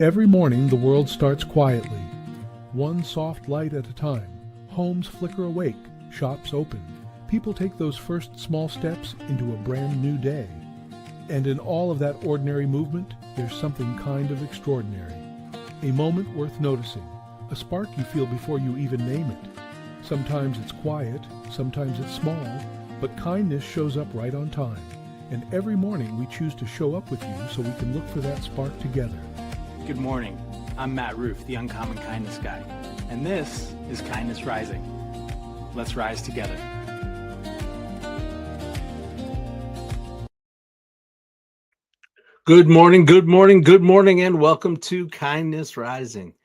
Every morning the world starts quietly, one soft light at a time. Homes flicker awake, shops open. People take those first small steps into a brand new day. And in all of that ordinary movement, there's something kind of extraordinary. A moment worth noticing, a spark you feel before you even name it. Sometimes it's quiet, sometimes it's small, but kindness shows up right on time. And every morning we choose to show up with you so we can look for that spark together. Good morning. I'm Matt Roof, the Uncommon Kindness Guy, and this is Kindness Rising. Let's rise together. Good morning, good morning, good morning, and welcome to Kindness Rising.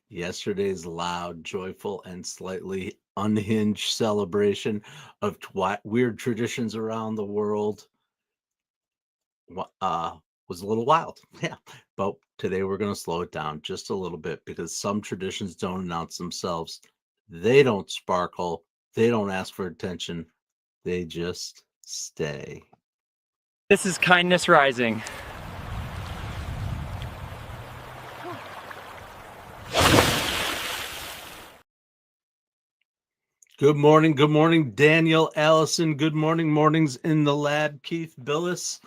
Yesterday's loud, joyful, and slightly unhinged celebration of weird traditions around the world was a little wild. Yeah, but today we're going to slow it down just a little bit because some traditions don't announce themselves. They don't sparkle. They don't ask for attention. They just stay. This is Kindness Rising. Good morning, Daniel Allison. Good morning, mornings in the lab, Keith Billis,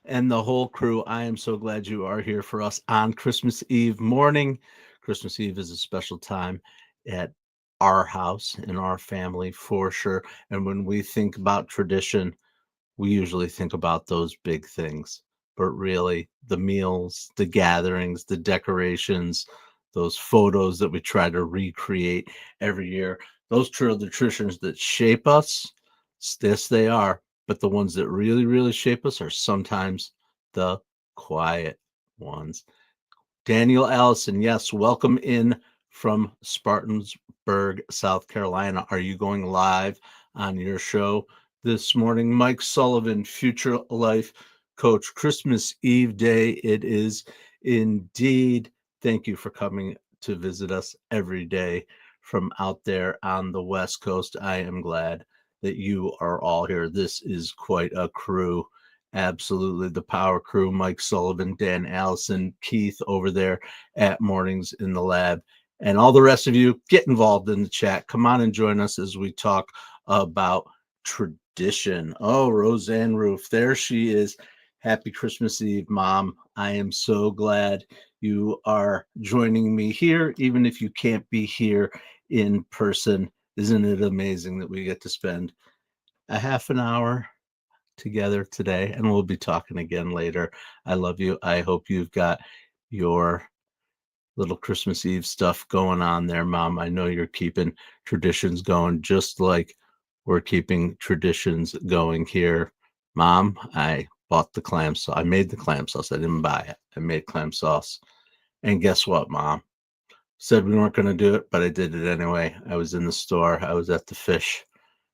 and the whole crew. I am so glad you are here for us on Christmas Eve morning. Christmas Eve is a special time at our house, in our family, for sure. And when we think about tradition, we usually think about those big things. But really, the meals, the gatherings, the decorations, those photos that we try to recreate every year, those are the traditions that shape us. Yes, they are. But the ones that really, really shape us are sometimes the quiet ones. Daniel Allison, yes, welcome in from Spartansburg, South Carolina. Are you going live on your show this morning? Mike Sullivan, Future Life Coach, Christmas Eve day. It is indeed. Thank you for coming to visit us every day from out there on the West Coast. I am glad that you are all here. This is quite a crew. Absolutely. The power crew, Mike Sullivan, Dan Allison, Keith over there at Mornings in the Lab, and all the rest of you, get involved in the chat. Come on and join us as we talk about tradition. Oh, Roseanne Roof, there she is. Happy Christmas Eve, Mom. I am so glad you are joining me here, even if you can't be here in person. Isn't it amazing that we get to spend a half an hour together today, and we'll be talking again later. I love you. I hope you've got your little Christmas Eve stuff going on there, Mom. I know you're keeping traditions going just like we're keeping traditions going here. Mom, I bought the clam sauce. I made the clam sauce. I didn't buy it. I made clam sauce. And guess what, Mom? Said we weren't going to do it, but I did it anyway. I was in the store. I was at the fish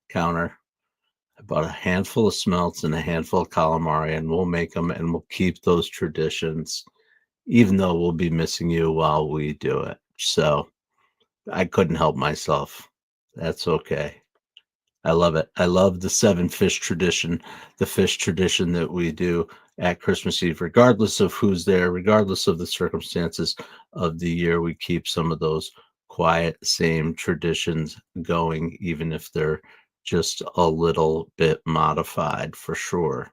counter. I bought a handful of smelts and a handful of calamari, and we'll make them and we'll keep those traditions, even though we'll be missing you while we do it. So I couldn't help myself. That's okay. I love it. I love the 7 fish tradition, the fish tradition that we do at Christmas Eve, regardless of who's there, regardless of the circumstances of the year. We keep some of those quiet, same traditions going, even if they're just a little bit modified, for sure.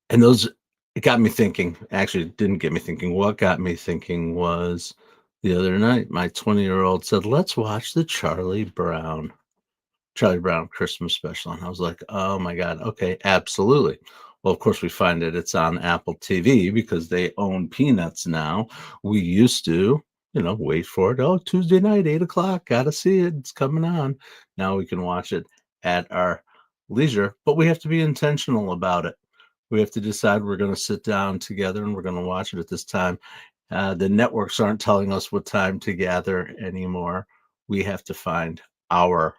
And those, it got me thinking. Actually, it didn't get me thinking. What got me thinking was the other night, my 20-year-old said, let's watch the Charlie Brown Christmas special. And I was like, oh my God, okay, absolutely. Well, of course, we find that it's on Apple TV because they own Peanuts now. We used to, wait for it. Oh, Tuesday night, 8 o'clock, gotta see it. It's coming on. Now we can watch it at our leisure, but we have to be intentional about it. We have to decide we're going to sit down together and we're going to watch it at this time. The networks aren't telling us what time to gather anymore. We have to find our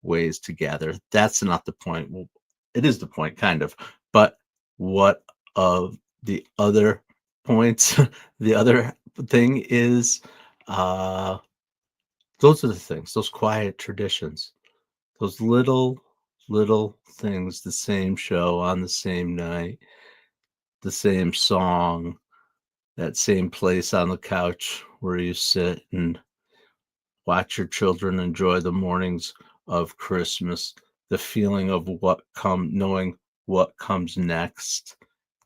ways to gather. That's not the point. Well, it is the point, kind of. But what of the other points? The other thing is, those are the things, those quiet traditions, those little things, the same show on the same night, the same song, that same place on the couch where you sit and watch your children enjoy the mornings of Christmas, the feeling of knowing what comes next.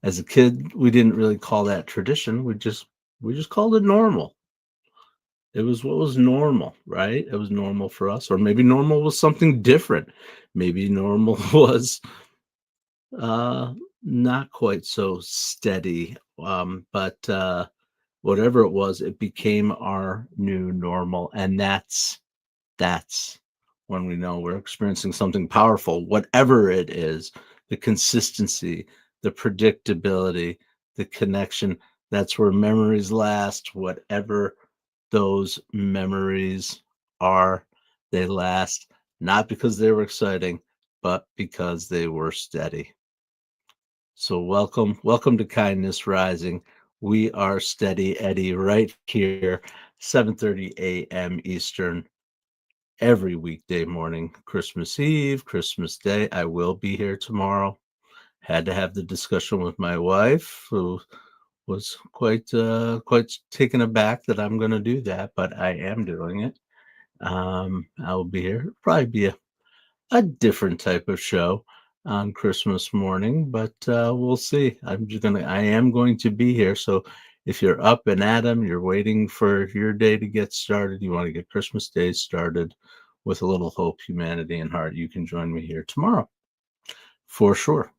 As a kid, we didn't really call that tradition. We just called it normal. It was what was normal, right? It was normal for us, or maybe normal was something different. Maybe normal was not quite so steady. But whatever it was, it became our new normal, and that's when we know we're experiencing something powerful, whatever it is. The consistency, the predictability, the connection. That's where memories last. Whatever those memories are, they last, not because they were exciting, but because they were steady. So welcome to Kindness Rising. We are Steady Eddie right here, 7:30 a.m. Eastern, every weekday morning. Christmas Eve, Christmas Day. I will be here tomorrow. Had to have the discussion with my wife, who was quite taken aback that I'm going to do that, but I am doing it. I'll be here. It'll probably be a different type of show on Christmas morning, but we'll see. I am going to be here. So if you're up and at 'em, you're waiting for your day to get started, you want to get Christmas Day started with a little hope, humanity, and heart, you can join me here tomorrow for sure.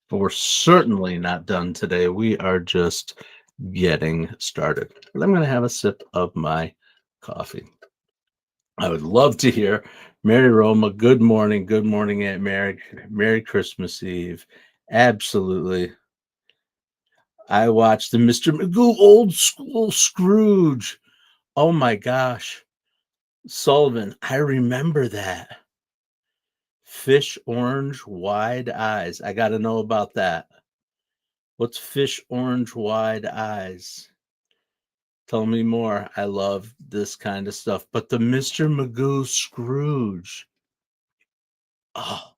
But we're certainly not done today. We are just getting started. But I'm going to have a sip of my coffee. I would love to hear Mary Roma. Good morning. Good morning, Aunt Mary. Merry Christmas Eve. Absolutely. I watched the Mr. Magoo old school Scrooge. Oh my gosh. Sullivan, I remember that. Fish orange wide eyes. I got to know about that. What's fish orange wide eyes? Tell me more. I love this kind of stuff. But the Mr. Magoo Scrooge. Oh,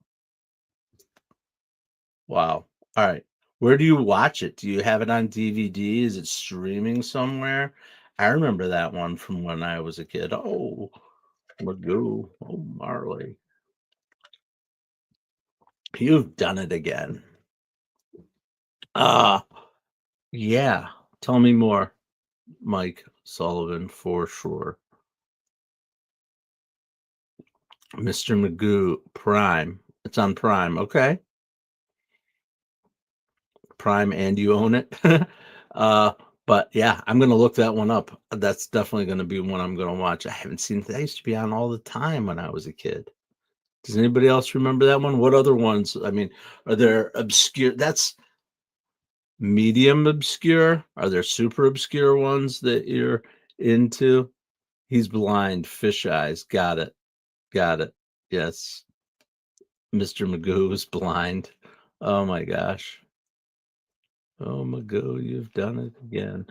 wow. All right. Where do you watch it? Do you have it on DVD? Is it streaming somewhere? I remember that one from when I was a kid. Oh, Magoo. Oh, Marley. You've done it again. Yeah. Tell me more, Mike Sullivan, for sure. Mr. Magoo Prime. It's on Prime. Okay. Prime, and you own it. But yeah, I'm gonna look that one up. That's definitely gonna be one I'm gonna watch. I haven't seen it. That used to be on all the time when I was a kid. Does anybody else remember that one? What other ones? I mean, are there obscure? That's medium obscure. Are there super obscure ones that you're into? He's blind, fish eyes. Got it. Yes, Mr. Magoo is blind. Oh my gosh. Oh Magoo, you've done it again.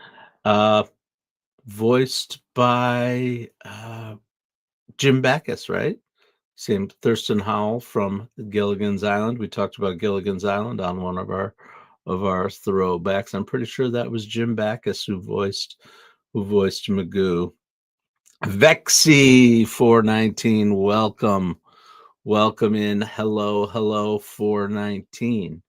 Voiced by Jim Backus, right? Same Thurston Howell from Gilligan's Island. We talked about Gilligan's Island on one of our throwbacks. I'm pretty sure that was Jim Backus who voiced Magoo. Vexy 419, welcome in. Hello 419.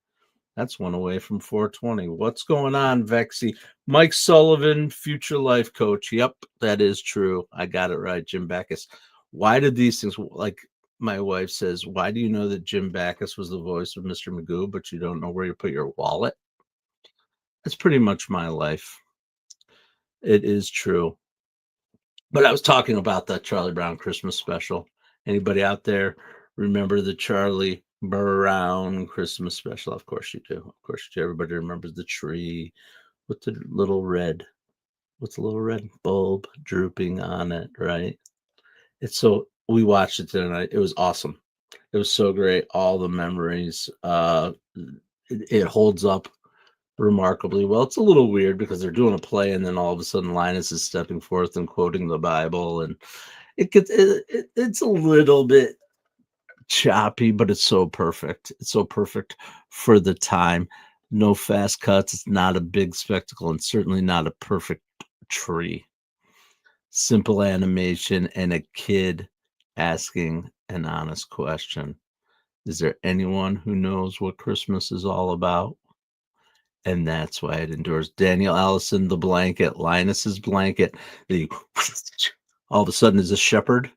That's one away from 420. What's going on, Vexy? Mike Sullivan, future life coach. Yep, that is true. I got it right, Jim Backus. Why did these things, like my wife says, why do you know that Jim Backus was the voice of Mr. Magoo, but you don't know where you put your wallet? That's pretty much my life. It is true. But I was talking about that Charlie Brown Christmas special. Anybody out there remember the Charlie Brown Christmas special? Of course you do. Of course you do. Everybody remembers the tree with the little red bulb drooping on it, right? We watched it tonight. It was awesome. It was so great. All the memories. It holds up remarkably well. It's a little weird because they're doing a play and then all of a sudden Linus is stepping forth and quoting the Bible, and it's a little bit choppy, but it's so perfect. It's so perfect for the time. No fast cuts. It's not a big spectacle and certainly not a perfect tree. Simple animation and a kid asking an honest question. Is there anyone who knows what Christmas is all about? And that's why it endures. Daniel Allison, the blanket, Linus's blanket, the all of a sudden is a shepherd.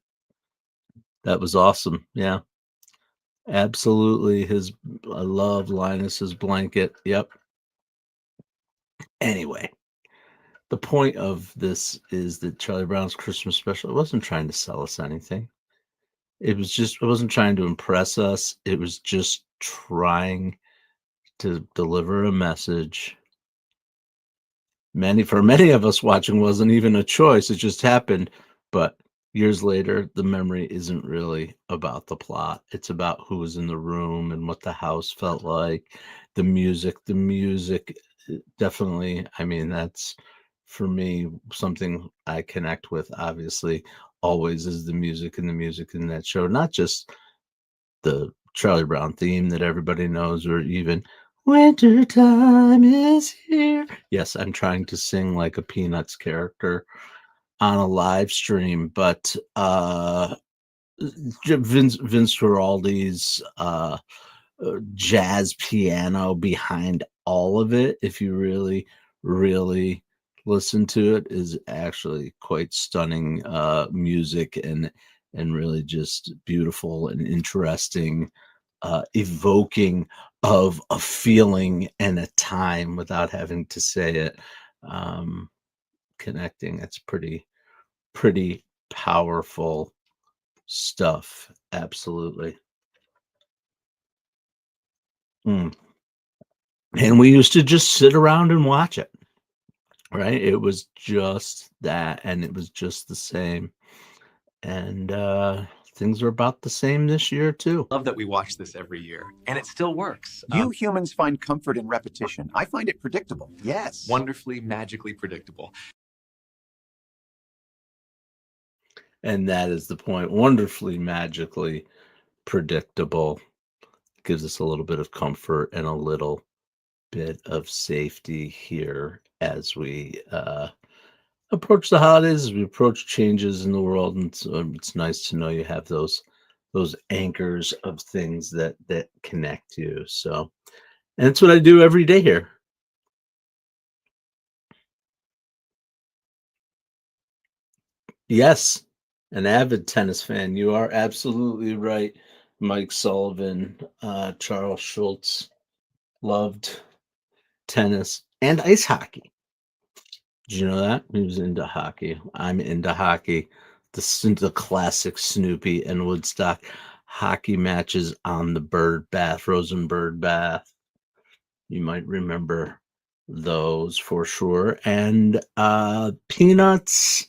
That was awesome. Yeah, absolutely. I love Linus's blanket. Yep. Anyway, the point of this is that Charlie Brown's Christmas special, it wasn't trying to sell us anything. It wasn't trying to impress us. It was just trying to deliver a message. For many of us, watching wasn't even a choice. It just happened. But years later, the memory isn't really about the plot. It's about who was in the room and what the house felt like. The music definitely, I mean, that's for me something I connect with, obviously, always is the music and the music in that show. Not just the Charlie Brown theme that everybody knows, or even winter time is here. Yes, I'm trying to sing like a Peanuts character on a live stream, but Vince Guaraldi's jazz piano behind all of it, if you really, really listen to it, is actually quite stunning music and really just beautiful and interesting, evoking of a feeling and a time without having to say it. Connecting. It's pretty powerful stuff. Absolutely. Mm. And we used to just sit around and watch it, right? It was just that, and it was just the same. And things are about the same this year too. Love that we watch this every year, and it still works. You humans find comfort in repetition. I find it predictable. Yes. Wonderfully, magically predictable. And that is the point. Wonderfully, magically predictable. Gives us a little bit of comfort and a little bit of safety here as we approach the holidays, as we approach changes in the world. And so it's nice to know you have those anchors of things that connect you. So, and it's what I do every day here. Yes, an avid tennis fan. You are absolutely right. Mike Sullivan, Charles Schultz loved tennis and ice hockey. Did you know that? He was into hockey. I'm into hockey. The classic Snoopy and Woodstock hockey matches on the Bird Bath, Frozen Bird Bath. You might remember those for sure. And Peanuts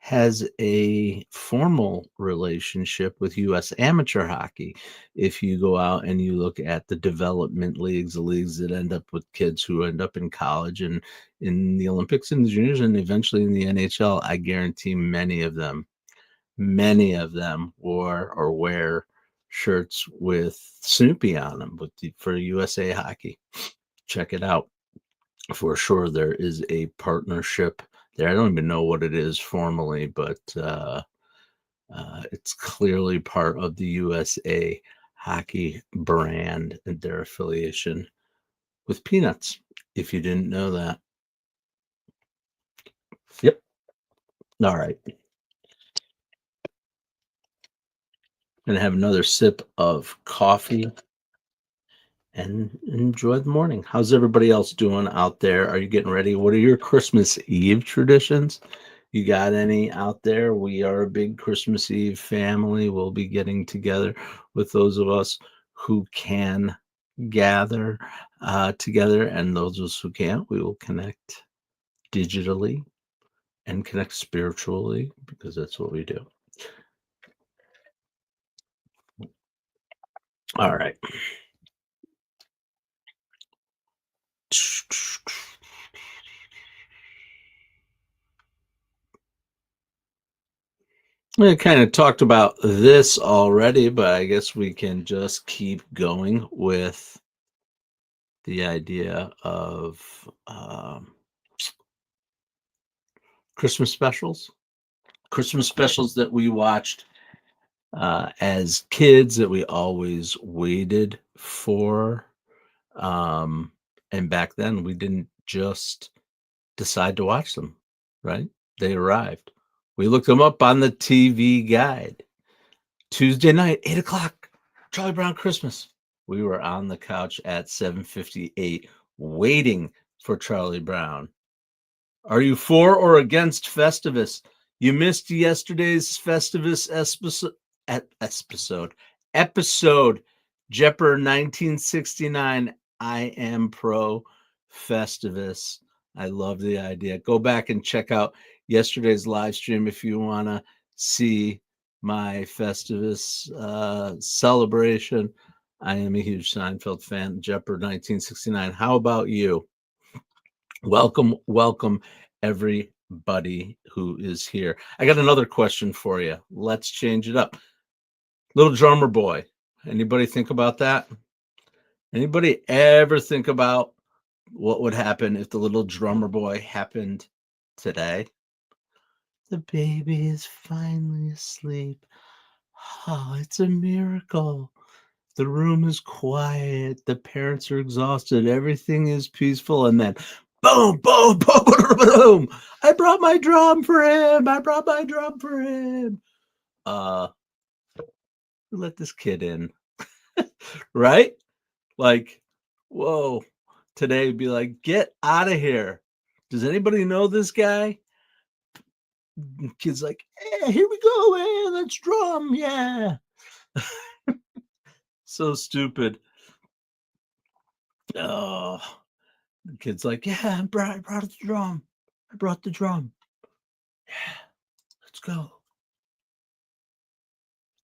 has a formal relationship with U.S. amateur hockey. If you go out and you look at the development leagues, the leagues that end up with kids who end up in college and in the Olympics and the juniors and eventually in the NHL, I guarantee many of them wore or wear shirts with Snoopy on them for USA Hockey. Check it out. For sure, there is a partnership there. I don't even know what it is formally, but it's clearly part of the USA Hockey brand and their affiliation with Peanuts, if you didn't know that. Yep. All right. Gonna have another sip of coffee and enjoy the morning. How's everybody else doing out there? Are you getting ready? What are your Christmas Eve traditions? You got any out there? We are a big Christmas Eve family. We'll be getting together with those of us who can gather together, and those of us who can't, we will connect digitally and connect spiritually, because that's what we do. All right. I kind of talked about this already, but I guess we can just keep going with the idea of Christmas specials that we watched as kids that we always waited for. And back then we didn't just decide to watch them, right? They arrived. We looked them up on the TV guide. Tuesday night, 8 o'clock, Charlie Brown Christmas. We were on the couch at 7:58 waiting for Charlie Brown. Are you for or against Festivus? You missed yesterday's Festivus episode. Jepper 1969. I am pro Festivus. I love the idea. Go back and check out yesterday's live stream if you want to see my Festivus celebration. I am a huge Seinfeld fan. Jepper 1969. How about you? Welcome everybody who is here. I got another question for you. Let's change it up. Little Drummer Boy. Anybody think about that? Anybody ever think about what would happen if the Little Drummer Boy happened today? The baby is finally asleep. Oh, it's a miracle. The room is quiet. The parents are exhausted. Everything is peaceful. And then boom, boom, boom, boom, boom. I brought my drum for him. Let this kid in. Right? Like, whoa. Today would be like, get out of here. Does anybody know this guy? Kid's like, yeah, here we go, man. Let's drum. Yeah. So stupid. Oh, the kid's like, yeah, I brought the drum. I brought the drum. Yeah, let's go.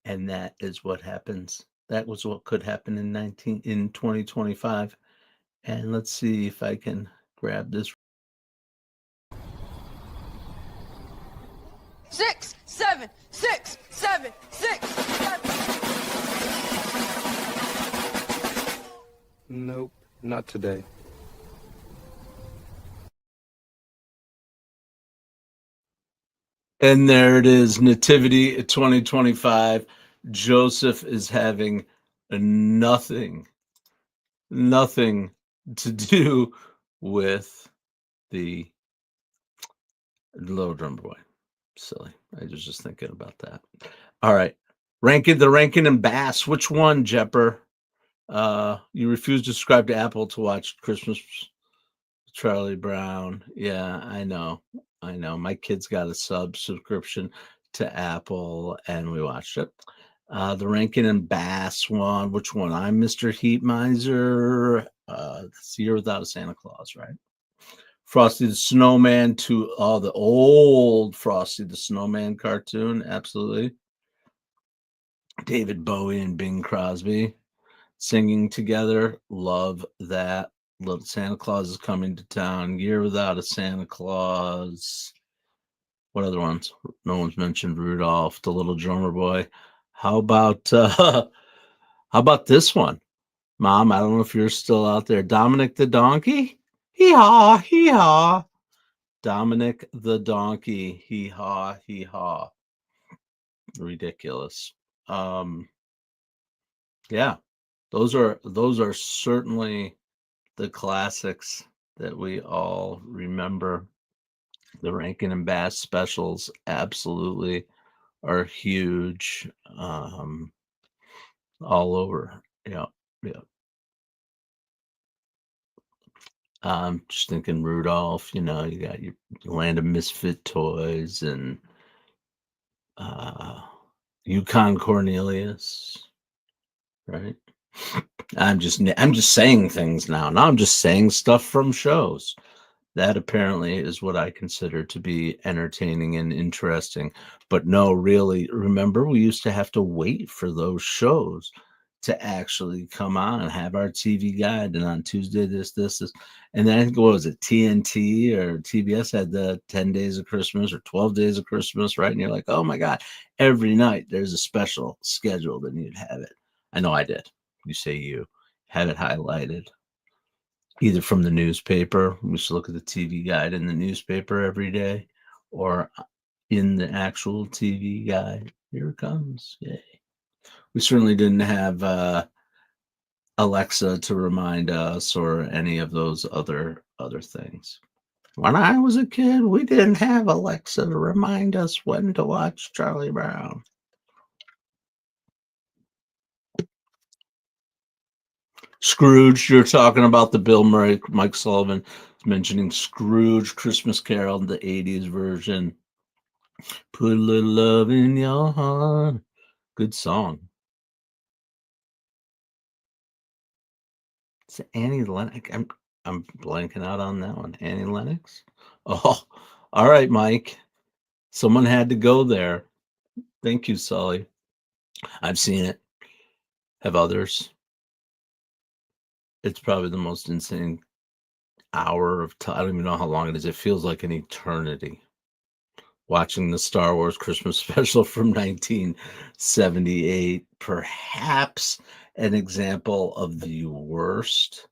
And that is what happens. That was what could happen in 2025. And let's see if I can grab this. 6, 7, 6, 7, 6, 7. Nope, not today. And there it is, Nativity 2025. Joseph is having nothing to do with the Little Drummer Boy. Silly. I was just thinking about that. All right. The Rankin and Bass. Which one, Jepper? You refuse to subscribe to Apple to watch Christmas Charlie Brown. Yeah, I know. My kids got a subscription to Apple and we watched it. The Rankin and Bass one. Which one? I'm Mr. Heat Miser. It's Year Without a Santa Claus, right? Frosty the Snowman to the old Frosty the Snowman cartoon. Absolutely. David Bowie and Bing Crosby singing together. Love that. Little Santa Claus is coming to town. Year Without a Santa Claus. What other ones? No one's mentioned Rudolph, the Little Drummer Boy. How about this one? Mom, I don't know if you're still out there. Dominic the Donkey? Hee-haw, hee-haw. Dominic the Donkey. Hee-haw, hee-haw. Ridiculous. Yeah. Those are certainly the classics that we all remember. The Rankin and Bass specials absolutely are huge, all over. Yeah. I'm just thinking Rudolph. You got your Land of Misfit Toys and Yukon Cornelius, right? I'm just saying things now. Now I'm just saying stuff from shows. That apparently is what I consider to be entertaining and interesting. But no, really, remember we used to have to wait for those shows to actually come on and have our TV guide. And on Tuesday, this. And then I think, what was it, TNT or TBS had the 10 Days of Christmas or 12 Days of Christmas, right? And you're like, oh my God, every night there's a special scheduled and you'd have it. I know I did. You say you had it highlighted. either from the newspaper. We used to look at the TV guide in the newspaper every day, or in the actual TV guide. Here it comes. Yay. We certainly didn't have Alexa to remind us or any of those other things. When I was a kid, we didn't have Alexa to remind us when to watch Charlie Brown. Scrooge, you're talking about the Bill Murray, Mike Sullivan mentioning Scrooge, Christmas Carol, the 80s version. Put a little love in your heart. Good song. It's Annie Lennox. I'm blanking out on that one. Annie Lennox? Oh, all right, Mike. Someone had to go there. Thank you, Sully. I've seen it. Have others. It's probably the most insane hour of time. I don't even know how long it is. It feels like an eternity. Watching the Star Wars Christmas special from 1978, perhaps an example of the worst,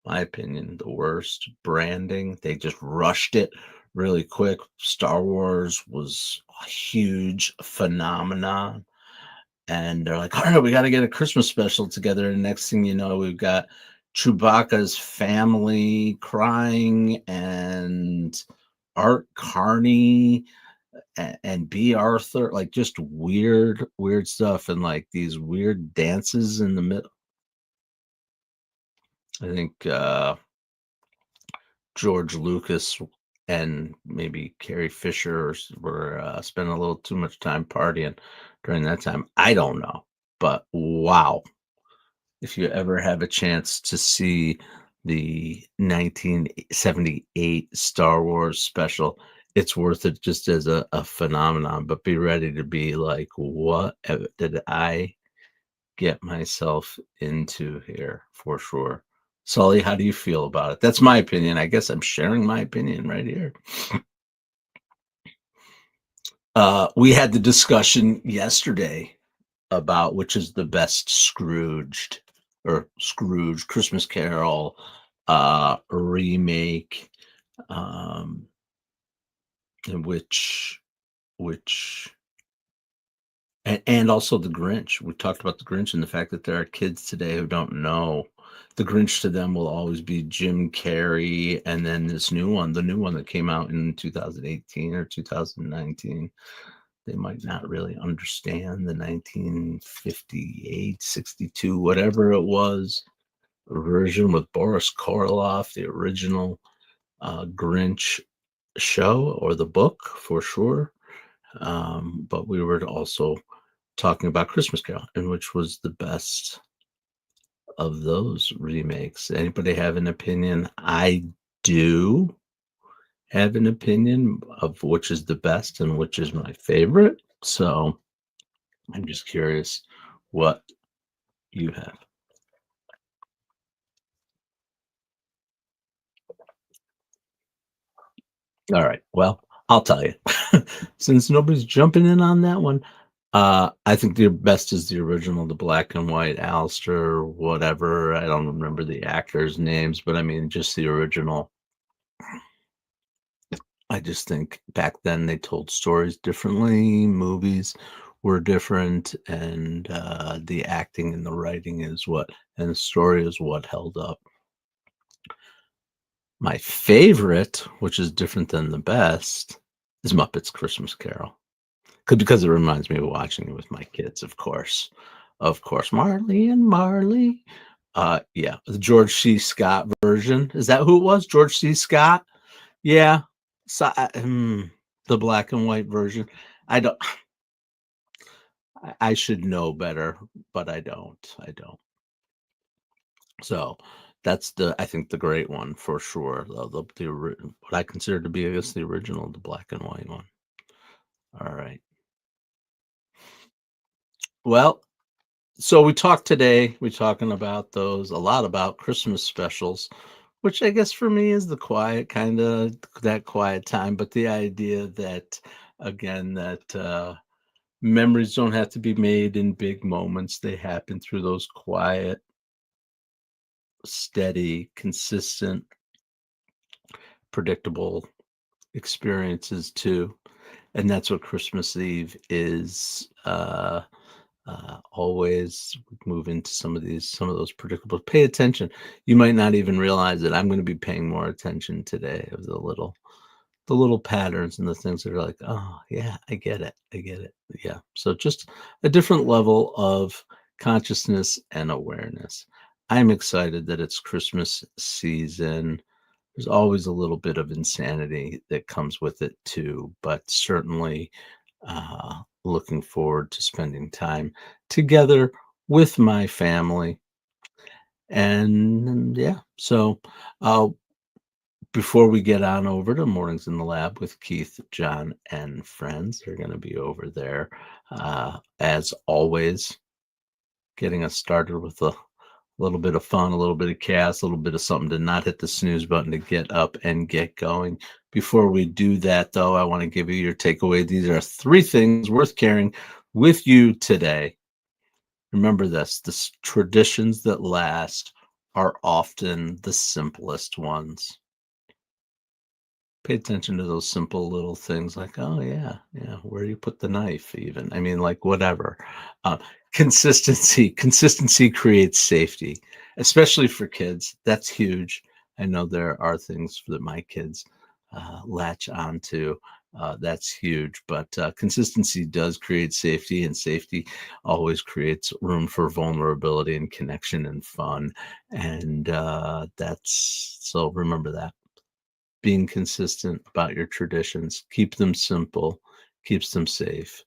my opinion, the worst branding. They just rushed it really quick. Star Wars was a huge phenomenon. And they're like, all right, we got to get a Christmas special together. And next thing you know, we've got Chewbacca's family crying and Art Carney and B. Arthur, like just weird stuff, and like these weird dances in the middle. I think George Lucas and maybe Carrie Fisher were spending a little too much time partying during that time. I don't know, but wow. If you ever have a chance to see the 1978 Star Wars special, it's worth it just as a phenomenon, but be ready to be like, what did I get myself into here, for sure. Sully, how do you feel about it? That's my opinion. I guess I'm sharing my opinion right here. We had the discussion yesterday about which is the best Scrooge Christmas Carol remake, and and also the Grinch. We talked about the Grinch and the fact that there are kids today who don't know. The Grinch to them will always be Jim Carrey, and then this new one, the new one that came out in 2018 or 2019. They might not really understand the 1958, 62, whatever it was, version with Boris Karloff, the original Grinch show or the book for sure. But we were also talking about Christmas Carol, and which was the best of those remakes. Anybody have an opinion? I do have an opinion of which is the best and which is my favorite. So I'm just curious what you have. All right. Well, I'll tell you. Since nobody's jumping in on that one, I think the best is the original, the black and white, Alistair, whatever. I don't remember the actors' names, but I mean, just the original. I just think back then they told stories differently, movies were different, and the acting and the writing and the story is what held up. My favorite, which is different than the best, is Muppets Christmas Carol. Because it reminds me of watching it with my kids, of course. Of course, Marley and Marley. Yeah, the George C. Scott version. Is that who it was? George C. Scott? Yeah. So, the black and white version. I should know better, but I don't. So that's I think the great one for sure. What I consider to be, I guess, the original, the black and white one. All right. Well, so we're talking about those, a lot about Christmas specials, which I guess for me is the quiet kind of that quiet time, but the idea that, again, that memories don't have to be made in big moments. They happen through those quiet steady, consistent, predictable experiences too. And that's what Christmas Eve is. Always move into some of those predictable. Pay attention. You might not even realize it. I'm going to be paying more attention today of the little patterns and the things that are like, oh yeah, I get it. Yeah. So just a different level of consciousness and awareness. I'm excited that it's Christmas season. There's always a little bit of insanity that comes with it too, but certainly looking forward to spending time together with my family. And yeah, so before we get on over to Mornings in the Lab with Keith, John, and friends, they're going to be over there as always, getting us started with a little bit of fun, a little bit of chaos, a little bit of something to not hit the snooze button, to get up and get going. Before we do that, though, I want to give you your takeaway. These are 3 things worth carrying with you today. Remember this: the traditions that last are often the simplest ones. Pay attention to those simple little things like, oh yeah, where do you put the knife even? I mean, like whatever. Consistency creates safety, especially for kids. That's huge. I know there are things that my kids latch onto. That's huge, but consistency does create safety, and safety always creates room for vulnerability and connection and fun. And so remember that. Being consistent about your traditions, keep them simple, keeps them safe.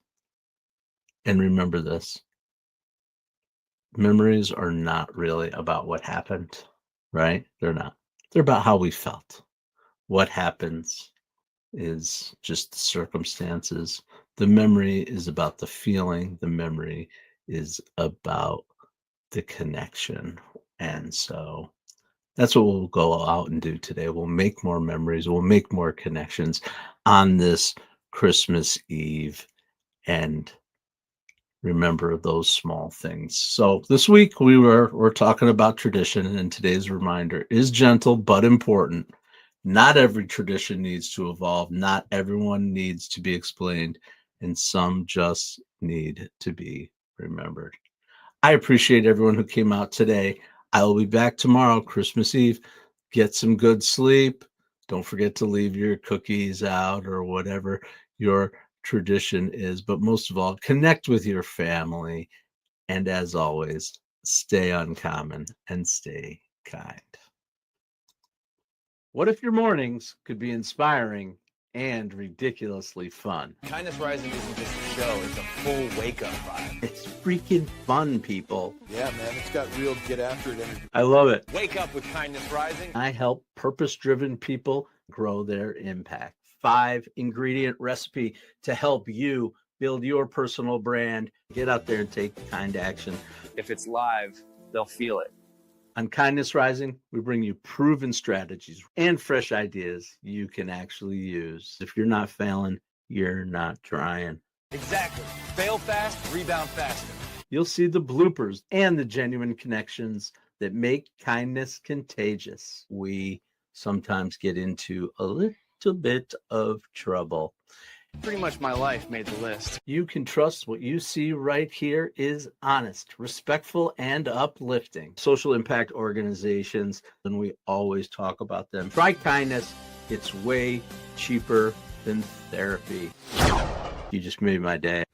And remember this: memories are not really about what happened, right? They're not. They're about how we felt. What happens is just the circumstances. The memory is about the feeling. The memory is about the connection. And so that's what we'll go out and do today. We'll make more memories. We'll make more connections on this Christmas Eve, and remember those small things. So this week we're talking about tradition, and today's reminder is gentle but important. Not every tradition needs to evolve. Not everyone needs to be explained, and some just need to be remembered. I appreciate everyone who came out today. I will be back tomorrow, Christmas Eve. Get some good sleep. Don't forget to leave your cookies out or whatever your tradition is. But most of all, connect with your family. And as always, stay uncommon and stay kind. What if your mornings could be inspiring and ridiculously fun? Kindness Rising isn't just a show, it's a full wake-up vibe. It's freaking fun, people. Yeah, man, it's got real get-after-it energy. I love it. Wake up with Kindness Rising. I help purpose-driven people grow their impact. 5-ingredient recipe to help you build your personal brand. Get out there and take kind action. If it's live, they'll feel it. On Kindness Rising, we bring you proven strategies and fresh ideas you can actually use. If you're not failing, you're not trying. Exactly. Fail fast, rebound faster. You'll see the bloopers and the genuine connections that make kindness contagious. We sometimes get into a little bit of trouble. Pretty much my life made the list. You can trust what you see right here is honest, respectful, and uplifting. Social impact organizations, and we always talk about them. Try kindness. It's way cheaper than therapy. You just made my day.